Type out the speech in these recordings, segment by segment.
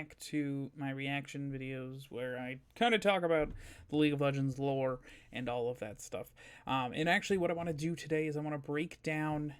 Back to my reaction videos where I kind of talk about the League of Legends lore and all of that stuff. And actually, what I want to do today is I want to break down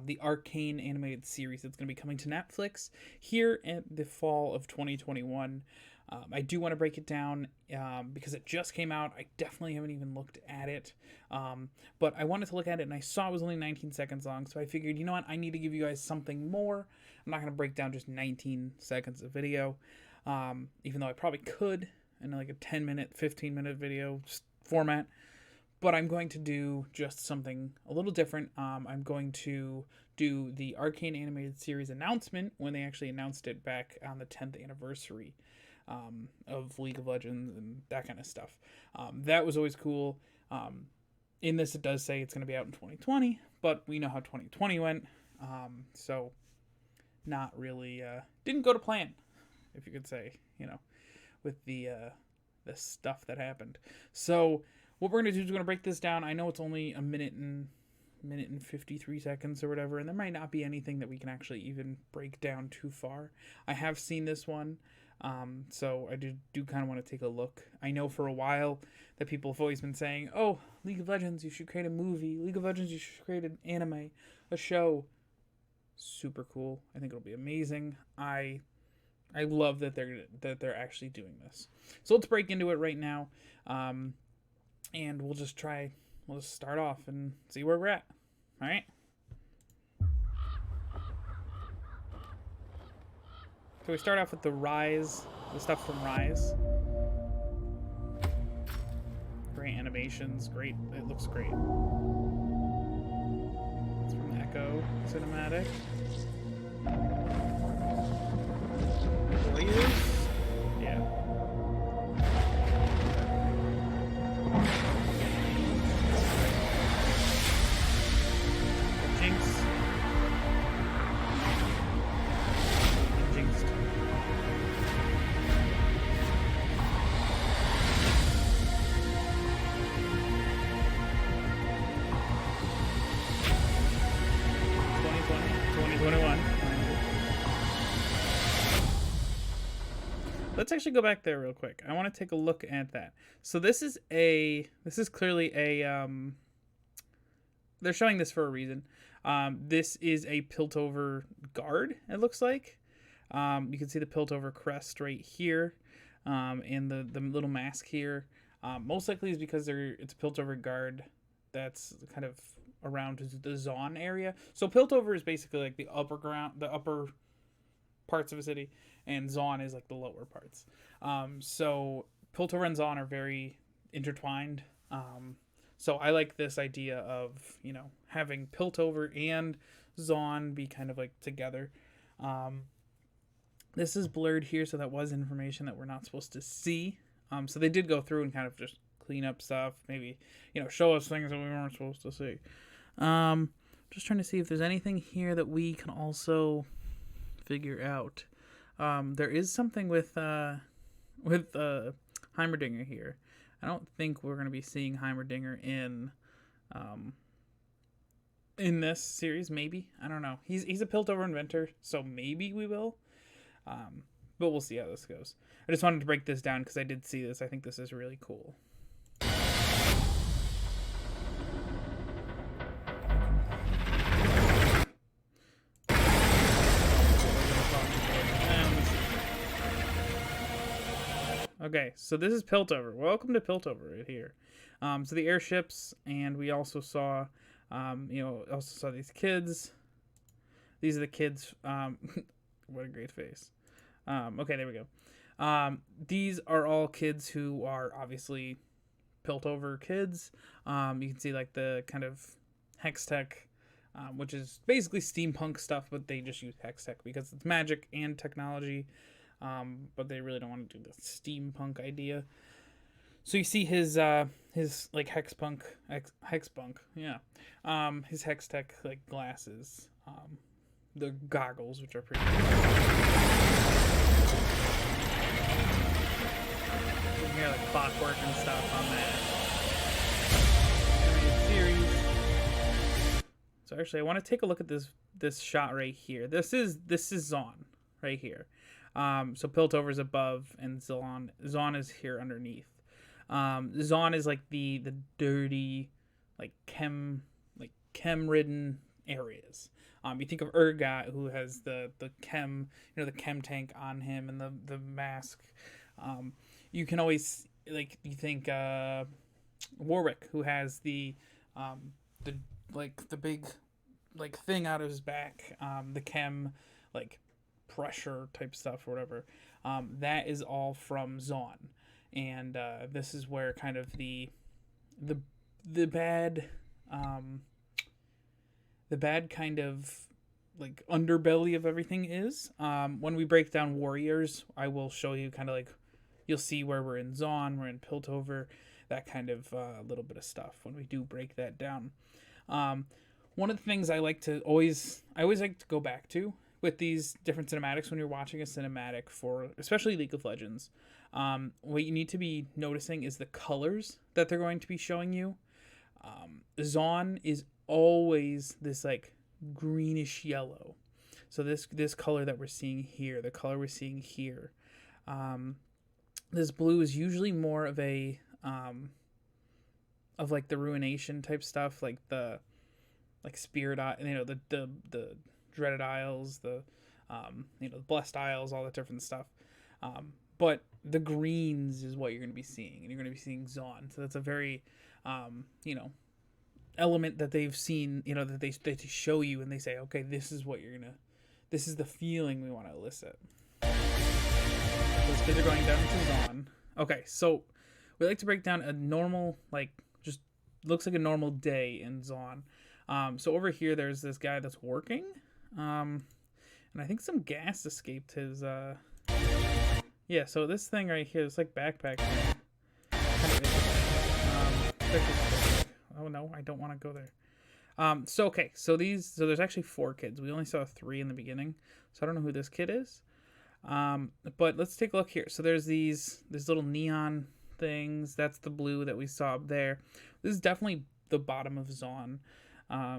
the Arcane animated series that's going to be coming to Netflix here in the fall of 2021. I do want to break it down because it just came out. I definitely haven't even looked at it. But I wanted to look at it and I saw it was only 19 seconds long. So I figured, you know what? I need to give you guys something more. I'm not going to break down just 19 seconds of video, even though I probably could in like a 10-minute, 15-minute video format. But I'm going to do just something a little different. I'm going to do the Arcane animated series announcement when they actually announced it back on the 10th anniversary of League of Legends and that kind of stuff. That was always cool. In this, it does say it's going to be out in 2020, but we know how 2020 went. So not really, didn't go to plan, if you could say, with the stuff that happened. So what we're going to do is we're going to break this down. I know it's only a minute and 53 seconds or whatever, and there might not be anything that we can actually even break down too far. I have seen this one, so I do kind of want to take a look. I know for a while that people have always been saying, oh, League of Legends, you should create a movie. League of Legends, you should create an anime, a show. Super cool. I think it'll be amazing. I love that they're actually doing this. So let's break into it right now. And we'll just start off and see where we're at. All right. So we start off with the stuff from Rise. Great animations, great. It looks great. It's from Echo Cinematic. Warriors? Yeah. Jinx. Jinxed. Let's actually go back there real quick. I want to take a look at that. So this is clearly a they're showing this for a reason. This is a Piltover guard, it looks like. You can see the Piltover crest right here, and the little mask here. Most likely is because it's a Piltover guard that's kind of around the Zaun area. So Piltover is basically like the upper parts of a city, and Zaun is like the lower parts. So Piltover and Zaun are very intertwined. So I like this idea of, having Piltover and Zaun be kind of like together. This is blurred here, so that was information that we're not supposed to see. So they did go through and kind of just clean up stuff, maybe, show us things that we weren't supposed to see. Just trying to see if there's anything here that we can also figure out. There is something with Heimerdinger here. I don't think we're going to be seeing Heimerdinger in this series. Maybe, I don't know. He's a Piltover inventor, so maybe we will. But we'll see how this goes. I just wanted to break this down because I did see this. I think this is really cool. Okay, so this is Piltover. Welcome to Piltover right here. So the airships, and we also saw, these kids. These are the kids. What a great face. Okay, there we go. These are all kids who are obviously Piltover kids. You can see like the kind of hex tech, which is basically steampunk stuff, but they just use hex tech because it's magic and technology. But they really don't want to do the steampunk idea. So you see his like hexpunk, yeah. His hex tech like glasses, the goggles, which are pretty cool. You can hear like clockwork and stuff on that series. So actually, I want to take a look at this shot right here. This is Zaun right here. So Piltover's above, and Zaun is here underneath. Zaun is like the dirty, like chem ridden areas. You think of Urgot, who has the chem, the chem tank on him and the mask. You can always you think Warwick, who has the big thing out of his back, the chem pressure type stuff or whatever. That is all from Zaun, and this is where kind of the bad kind of underbelly of everything is. When we break down warriors, I will show you kind of you'll see where we're in Zaun, we're in Piltover, that kind of little bit of stuff when we do break that down. One of the things I always like to go back to with these different cinematics when you're watching a cinematic for especially League of Legends, what you need to be noticing is the colors that they're going to be showing you. Zaun is always this greenish yellow. So this color that we're seeing here, the color we're seeing here, this blue is usually more of a of the ruination type stuff, like the spirit, the dreaded isles, the blessed isles, all that different stuff. But the greens is what you're going to be seeing, and you're going to be seeing Zaun. So that's a very element that they've seen, that they show you, and they say, okay, this is the feeling we want to elicit. Those kids are going down to Zaun. Okay, so we like to break down a normal, just looks like a normal day in Zaun. So over here, there's this guy that's working, and I think some gas escaped his. Yeah, so this thing right here, this backpack thing. Oh no, I don't want to go there. So there's actually 4 kids. We only saw 3 in the beginning, so I don't know who this kid is. But let's take a look here. So there's these little neon things. That's the blue that we saw up there. This is definitely the bottom of Zaun.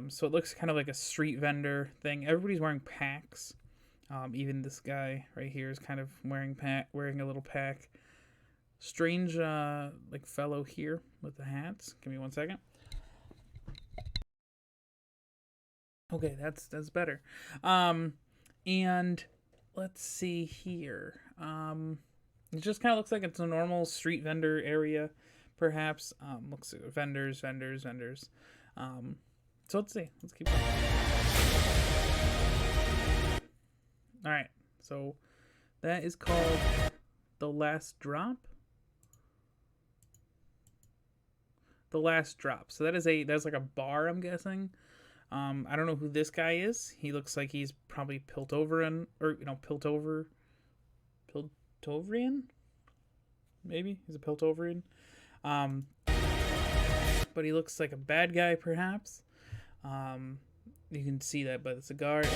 So it looks kind of like a street vendor thing. Everybody's wearing packs. Even this guy right here is kind of wearing a little pack. Strange fellow here with the hats. Give me 1 second. Okay, that's better. And let's see here. It just kind of looks like it's a normal street vendor area, perhaps. Looks like vendors. So let's see. Let's keep going. All right. So that is called The Last Drop. The Last Drop. So that's like a bar, I'm guessing. I don't know who this guy is. He looks like he's probably Piltoverian. Maybe he's a Piltoverian. But he looks like a bad guy, perhaps. You can see that by the cigar. It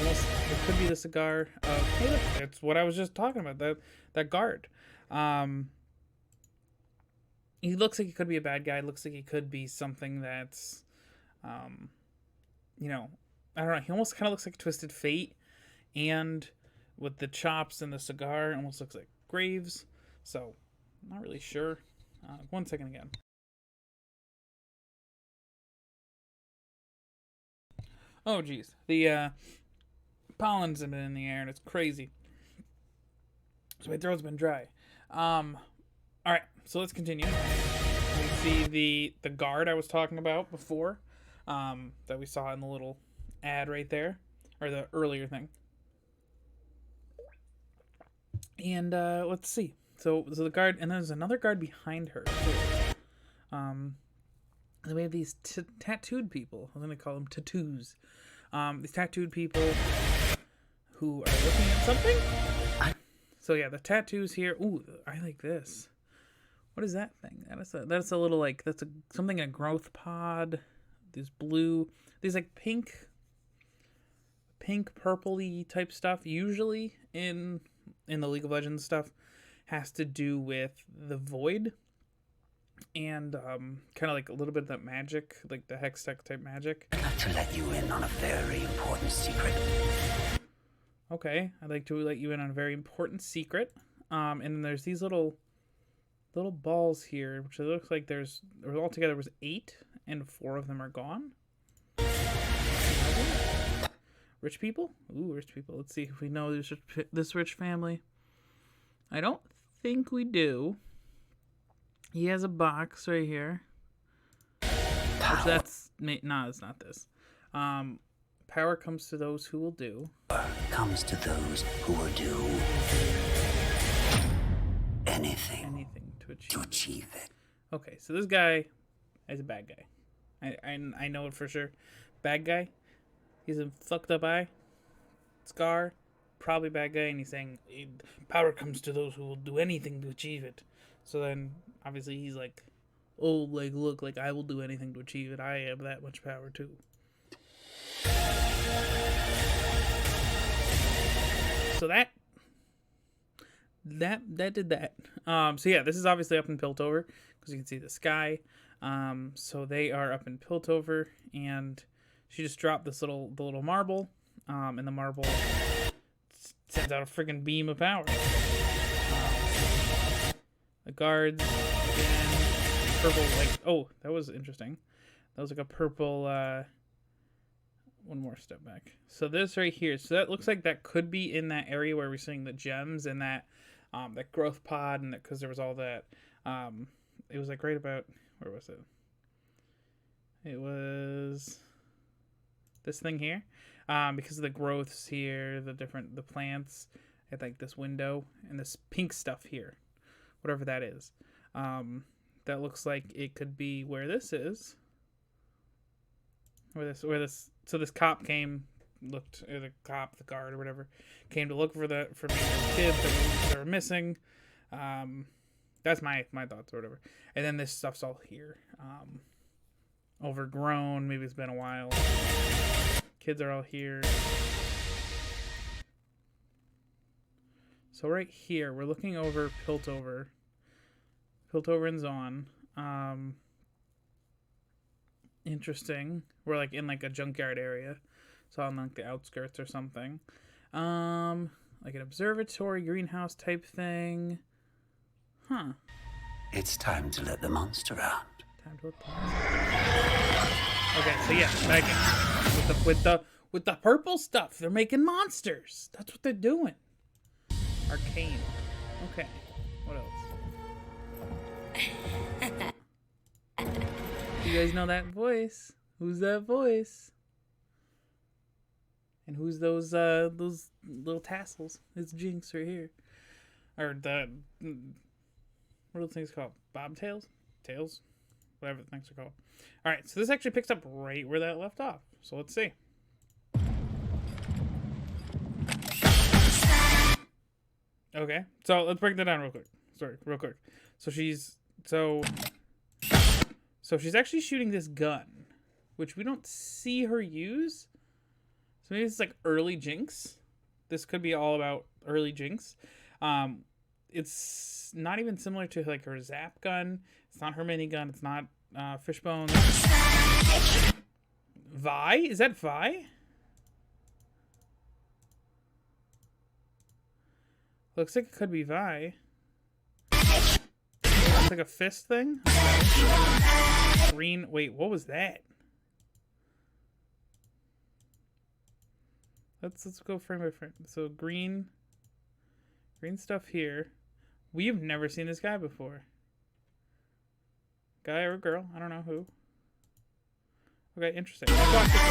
could be the cigar. Hey, look, that's what I was just talking about. That guard. He looks like he could be a bad guy. Looks like he could be something that's, I don't know. He almost kind of looks like Twisted Fate, and with the chops and the cigar, it almost looks like Graves. So, I'm not really sure. 1 second again. Oh, geez. The pollens have been in the air, and it's crazy. So my throat's been dry. All right, so let's continue. We see the guard I was talking about before, that we saw in the little ad right there, or the earlier thing. And let's see. So the guard, and there's another guard behind her too. And we have these tattooed people. I'm going to call them tattoos. These tattooed people who are looking at something. So yeah, the tattoos here. Ooh, I like this. What is that thing? That's a little something in a growth pod. These blue, these pink purpley type stuff. Usually in the League of Legends stuff has to do with the void. And kind of a little bit of that magic, like the Hextech type magic. I'd like to let you in on a very important secret. Okay, I'd like to let you in on a very important secret. And then there's these little balls here, which it looks like there's altogether was 8, and 4 of them are gone. Rich people? Ooh, rich people. Let's see if we know this rich family. I don't think we do. He has a box right here. Which that's... Nah, it's not this. Power comes to those who will do. Comes to those who will do anything to achieve it. Okay, so this guy is a bad guy. I know it for sure. Bad guy. He's a fucked up eye. Scar. Probably bad guy, and he's saying power comes to those who will do anything to achieve it. So then, obviously, he's like, oh, like, look, like, I will do anything to achieve it. I have that much power, too. So that did that. So yeah, this is obviously up in Piltover, because you can see the sky. So they are up in Piltover, and she just dropped the little marble, and the marble sends out a friggin' beam of power. The guards, again, purple, like, oh, that was interesting. That was like a purple, one more step back. So this right here, so that looks like that could be in that area where we're seeing the gems and that growth pod, and that, because there was all that, it was like right about, where was it? It was this thing here, because of the growths here, the plants at like this window, and this pink stuff here, whatever that is. That looks like it could be where this is. Where this. So this cop came, looked, or the guard or whatever, came to look for the kids that were missing. That's my thoughts or whatever. And then this stuff's all here, overgrown. Maybe it's been a while. Kids are all here. So right here, we're looking over Piltover and Zaun. Interesting. We're like in like a junkyard area, so on like the outskirts or something. Like an observatory, greenhouse type thing. Huh. It's time to let the monster out. Time to let the monster. Okay, so yeah, back in with the purple stuff. They're making monsters. That's what they're doing. Arcane. Okay. What else? You guys know that voice? Who's that voice? And who's those little tassels? It's Jinx right here. Or the what are those things called? Bobtails? Tails? Whatever the things are called. Alright, so this actually picks up right where that left off. So let's see. Okay, so let's break that down real quick. Real quick. So she's actually shooting this gun, which we don't see her use. So maybe it's like early Jinx. This could be all about early Jinx. It's not even similar to like her zap gun. It's not her minigun. It's not Fishbone. Vi? Is that Vi? Looks like it could be Vi. It's like a fist thing. Green. Wait, what was that? Let's go frame by frame. So green stuff here. We've never seen this guy before. Guy or girl? I don't know who. Okay, interesting. Let's watch this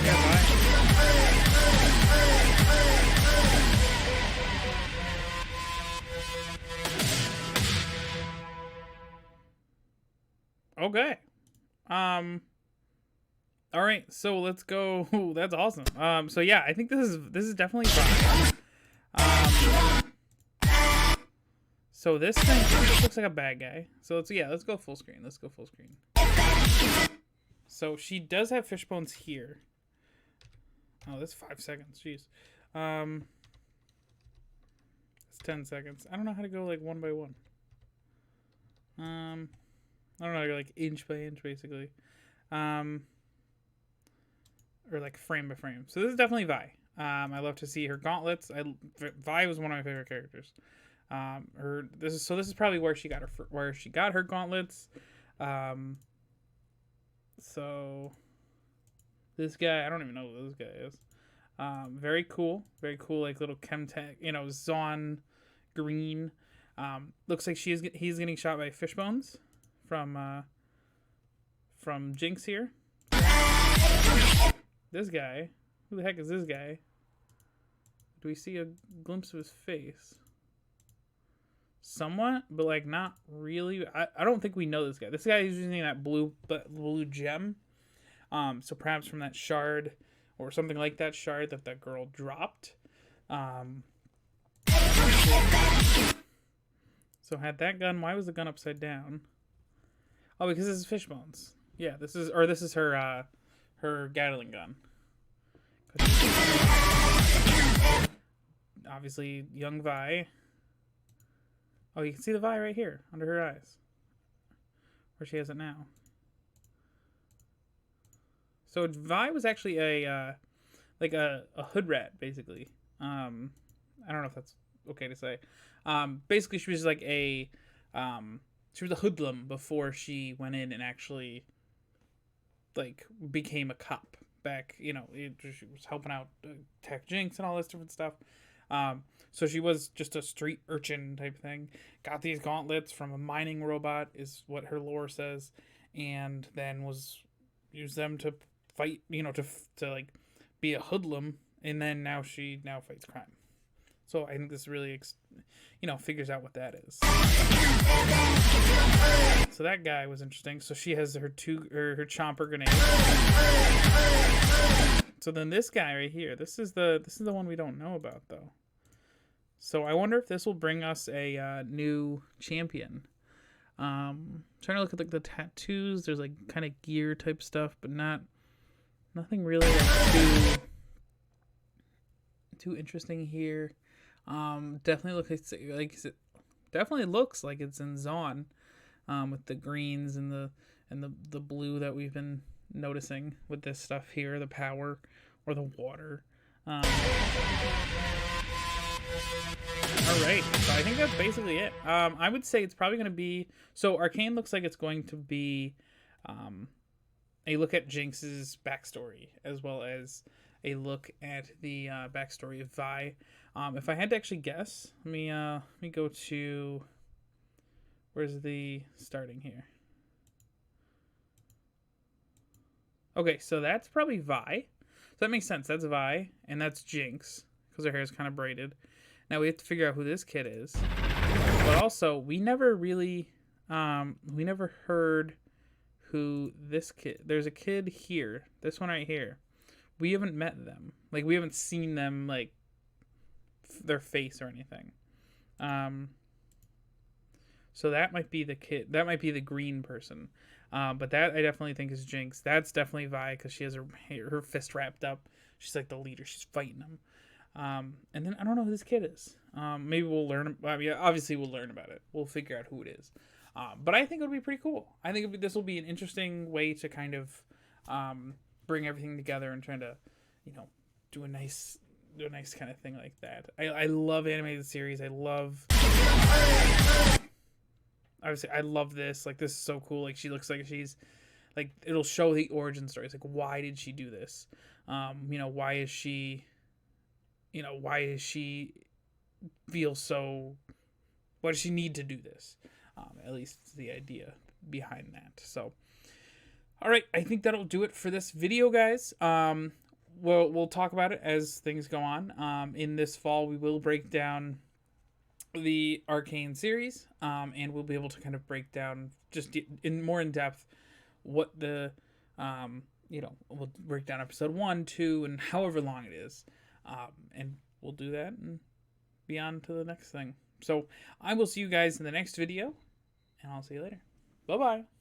yeah, bye. Okay. All right, so let's go. Ooh, that's awesome. So yeah, I think this is definitely fine. So this looks like a bad guy. So let's go full screen. So she does have fish bones here. Oh, that's 5 seconds. Jeez. It's 10 seconds. I don't know how to go like one by one. I don't know how to go like inch by inch, basically. or like frame by frame. So this is definitely Vi. I love to see her gauntlets. Vi was one of my favorite characters. This is probably where she got her gauntlets. So this guy, I don't even know who this guy is. Very cool, like little Chemtech, Zaun green. Looks like he's getting shot by fishbones from Jinx here. This guy, who the heck is this guy? Do we see a glimpse of his face? Somewhat, but like not really. I don't think we know this guy. This guy is using that blue gem. So perhaps from that shard or something like that shard that girl dropped. So had that gun. Why was the gun upside down? Oh, because this is fishbones. Yeah, this is her Gatling gun. Obviously, young Vi. Oh, you can see the Vi right here under her eyes, where she has it now. So Vi was actually a hood rat, basically. I don't know if that's okay to say. Basically, she was like she was a hoodlum before she went in and actually like became a cop. Back, she was helping out Tech Jinx and all this different stuff. So she was just a street urchin type thing. Got these gauntlets from a mining robot, is what her lore says, and then used them to fight, to like be a hoodlum, and then now fights crime. So I think this really, figures out what that is. So that guy was interesting. So she has her chomper grenade. So then this guy right here, this is the one we don't know about though. So I wonder if this will bring us a new champion. Trying to look at like the tattoos. There's like kind of gear type stuff, but nothing really like too interesting here. Definitely looks like it's in Zaun, with the greens and the blue that we've been noticing with this stuff here, the power or the water. All right, so I think that's basically it. I would say it's probably going to be, so Arcane looks like it's going to be a look at Jinx's backstory, as well as a look at the backstory of Vi. If I had to actually guess, let me go to, where's the starting here? Okay, so that's probably Vi. So that makes sense. That's Vi, and that's Jinx, because her hair is kind of braided. Now we have to figure out who this kid is. But also, we never heard who this kid. There's a kid here. This one right here. We haven't met them. Like, we haven't seen them, like, their face or anything. So that might be the kid. That might be the green person. But that I definitely think is Jinx. That's definitely Vi, because she has her fist wrapped up. She's like the leader. She's fighting them. And then I don't know who this kid is. Maybe we'll learn. Obviously we'll learn about it. We'll figure out who it is. But I think it would be pretty cool. I think this will be an interesting way to kind of bring everything together and trying to, do a nice kind of thing like that. I love animated series. Obviously, I love this. Like, this is so cool. Like, she looks like she's, like, it'll show the origin stories. Like, why did she do this? Why is she feel so, why does she need to do this? At least the idea behind that. So, all right, I think that'll do it for this video, guys. We'll talk about it as things go on. In this fall, we will break down the Arcane series, and we'll be able to kind of break down just in depth what the we'll break down episode 1, 2, and however long it is, and we'll do that and be on to the next thing. So I will see you guys in the next video, and I'll see you later. Bye bye.